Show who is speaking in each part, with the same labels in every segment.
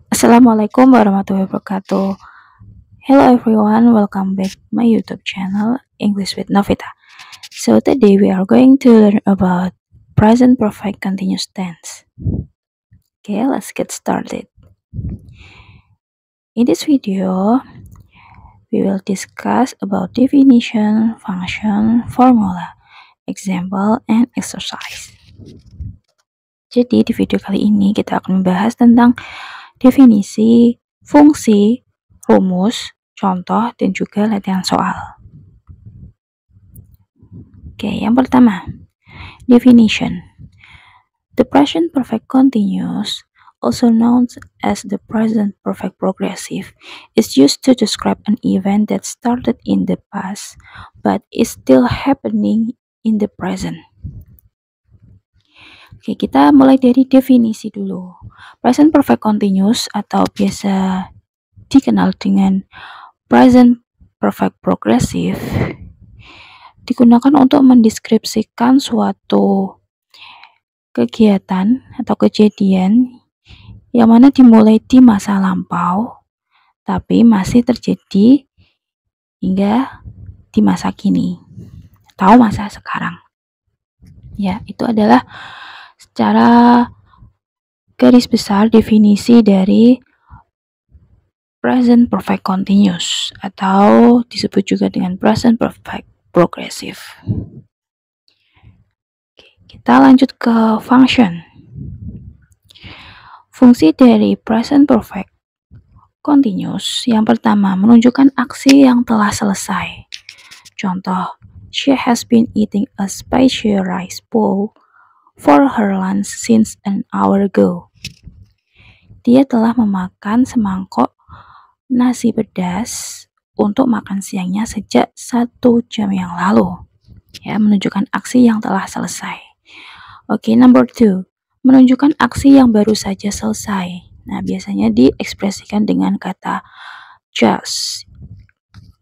Speaker 1: Assalamualaikum warahmatullahi wabarakatuh. Hello everyone, welcome back to my YouTube channel English with Novita. So today we are going to learn about present perfect continuous tense. Okay, let's get started. In this video, we will discuss about definition, function, formula, example, and exercise. Jadi di video kali ini kita akan membahas tentang definisi, fungsi, rumus, contoh, dan juga latihan soal. Oke, yang pertama, definition. The present perfect continuous, also known as the present perfect progressive, is used to describe an event that started in the past but is still happening in the present. Oke, kita mulai dari definisi dulu. Present perfect continuous atau biasa dikenal dengan present perfect progressive digunakan untuk mendeskripsikan suatu kegiatan atau kejadian yang mana dimulai di masa lampau tapi masih terjadi hingga di masa kini atau masa sekarang. Ya, itu adalah secara garis besar definisi dari present perfect continuous atau disebut juga dengan present perfect progressive. Oke, kita lanjut ke function. Fungsi dari present perfect continuous yang pertama menunjukkan aksi yang telah selesai. Contoh, she has been eating a spicy rice bowl for her lunch since an hour ago. Dia telah memakan semangkok nasi pedas untuk makan siangnya sejak 1 jam yang lalu. Ya, menunjukkan aksi yang telah selesai. Oke, number 2. Menunjukkan aksi yang baru saja selesai. Nah, biasanya diekspresikan dengan kata just.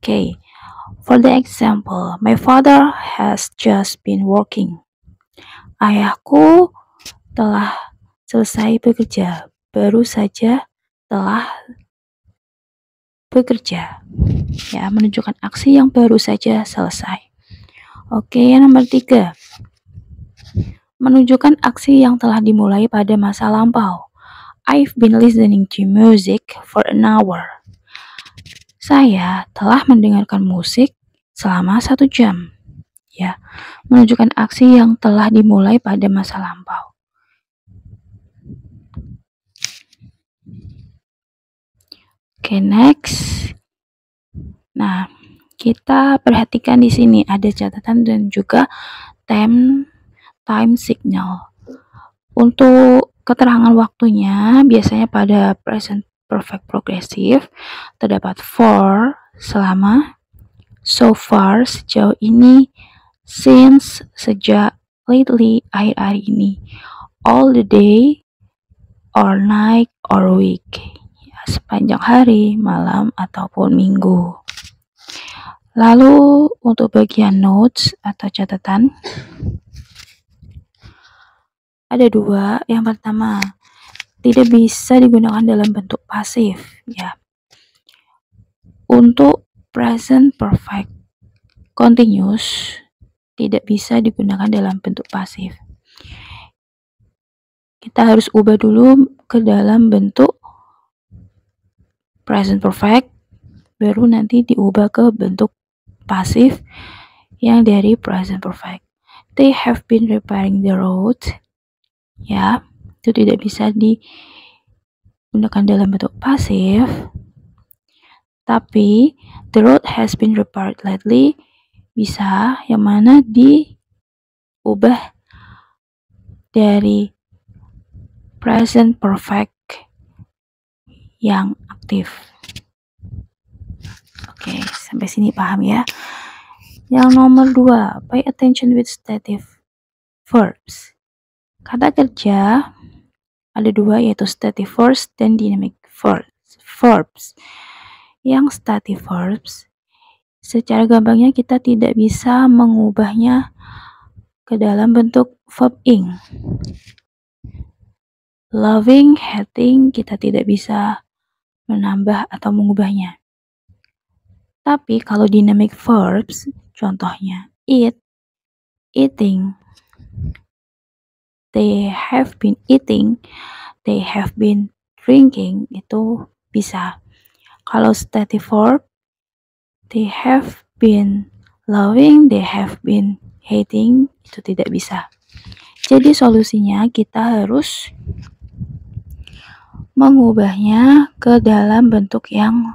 Speaker 1: Oke, for the example, my father has just been working. Ayahku telah selesai bekerja, baru saja telah bekerja. Ya, menunjukkan aksi yang baru saja selesai. Oke, yang nomor 3. Menunjukkan aksi yang telah dimulai pada masa lampau. I've been listening to music for an hour. Saya telah mendengarkan musik selama 1 jam. Ya, menunjukkan aksi yang telah dimulai pada masa lampau. Oke, next. Nah, kita perhatikan di sini ada catatan dan juga time signal. Untuk keterangan waktunya biasanya pada present perfect progressive terdapat for selama, so far sejauh ini, since sejak, lately akhir-akhir ini, all the day, or night, or week, ya, sepanjang hari, malam, ataupun minggu. Lalu untuk bagian notes atau catatan ada 2. Yang pertama, tidak bisa digunakan dalam bentuk pasif, ya. Untuk present perfect continuous tidak bisa digunakan dalam bentuk pasif. Kita harus ubah dulu ke dalam bentuk present perfect, baru nanti diubah ke bentuk pasif yang dari present perfect. They have been repairing the road. Ya, itu tidak bisa digunakan dalam bentuk pasif. Tapi the road has been repaired lately bisa, yang mana diubah dari present perfect yang aktif. Oke, sampai sini paham ya. Yang nomor 2, pay attention with stative verbs. Kata kerja ada 2, yaitu stative verbs dan dynamic verbs. Yang stative verbs, secara gampangnya kita tidak bisa mengubahnya ke dalam bentuk verb ing. Loving, hating, kita tidak bisa menambah atau mengubahnya. Tapi kalau dynamic verbs, contohnya eat, eating, they have been eating, they have been drinking, itu bisa. Kalau stative verb, they have been loving, they have been hating, itu tidak bisa. Jadi solusinya kita harus mengubahnya ke dalam bentuk yang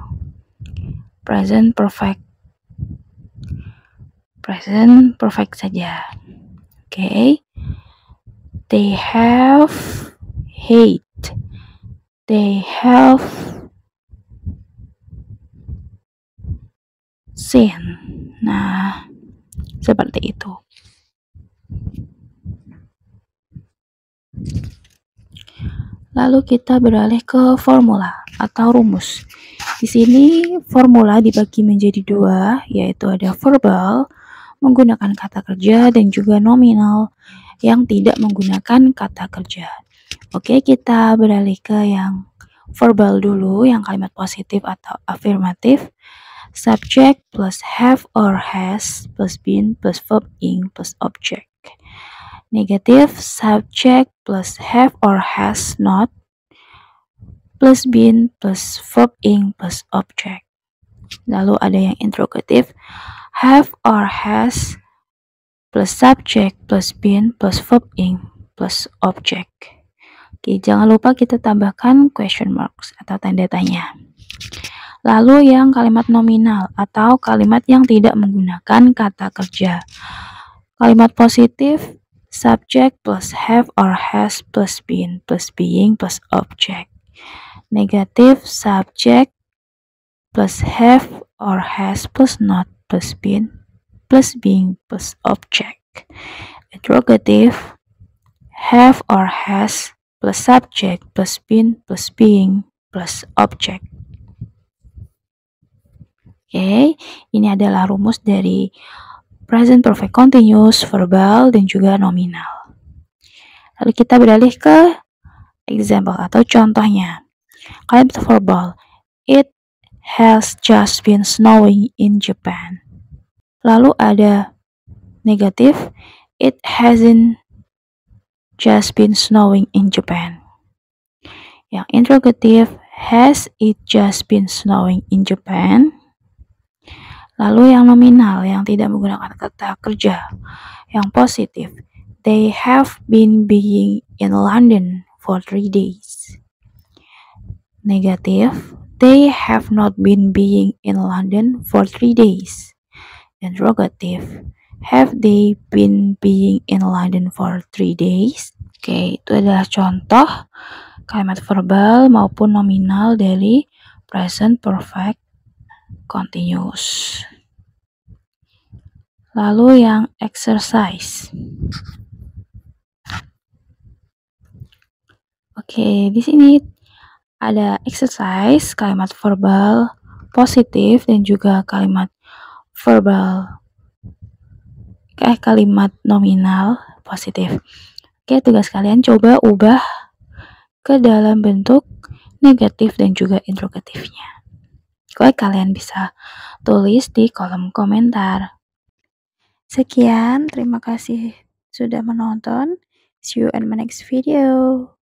Speaker 1: present perfect. Present perfect saja. Oke. They have hate. They have sin. Nah, seperti itu. Lalu kita beralih ke formula atau rumus. Di sini formula dibagi menjadi dua, yaitu ada verbal menggunakan kata kerja dan juga nominal yang tidak menggunakan kata kerja. Oke, kita beralih ke yang verbal dulu, yang kalimat positif atau afirmatif. Subject plus have or has plus been plus verb ing plus object. Negatif, subject plus have or has not plus been plus verb ing plus object. Lalu ada yang interrogatif, have or has plus subject plus been plus verb ing plus object. Oke, jangan lupa kita tambahkan question marks atau tanda tanya. Lalu yang kalimat nominal atau kalimat yang tidak menggunakan kata kerja. Kalimat positif, subject plus have or has plus been plus being plus object. Negatif, subject plus have or has plus not plus been plus being plus object. Interrogative, have or has plus subject plus been plus being plus object. Oke, ini adalah rumus dari present perfect continuous, verbal, dan juga nominal. Lalu kita beralih ke example atau contohnya. Kalimat verbal, it has just been snowing in Japan. Lalu ada negatif, it hasn't just been snowing in Japan. Yang interrogatif, has it just been snowing in Japan? Lalu yang nominal, yang tidak menggunakan kata kerja. Yang positif, they have been being in London for 3 days. Negatif, they have not been being in London for 3 days. Interrogative, have they been being in London for 3 days? Oke, itu adalah contoh kalimat verbal maupun nominal dari present perfect continuous. Lalu yang exercise. Oke, di sini ada exercise kalimat verbal positif dan juga kalimat kalimat nominal positif. Oke, tugas kalian coba ubah ke dalam bentuk negatif dan juga interrogatifnya. Oke, kalian bisa tulis di kolom komentar. Sekian, terima kasih sudah menonton. See you in my next video.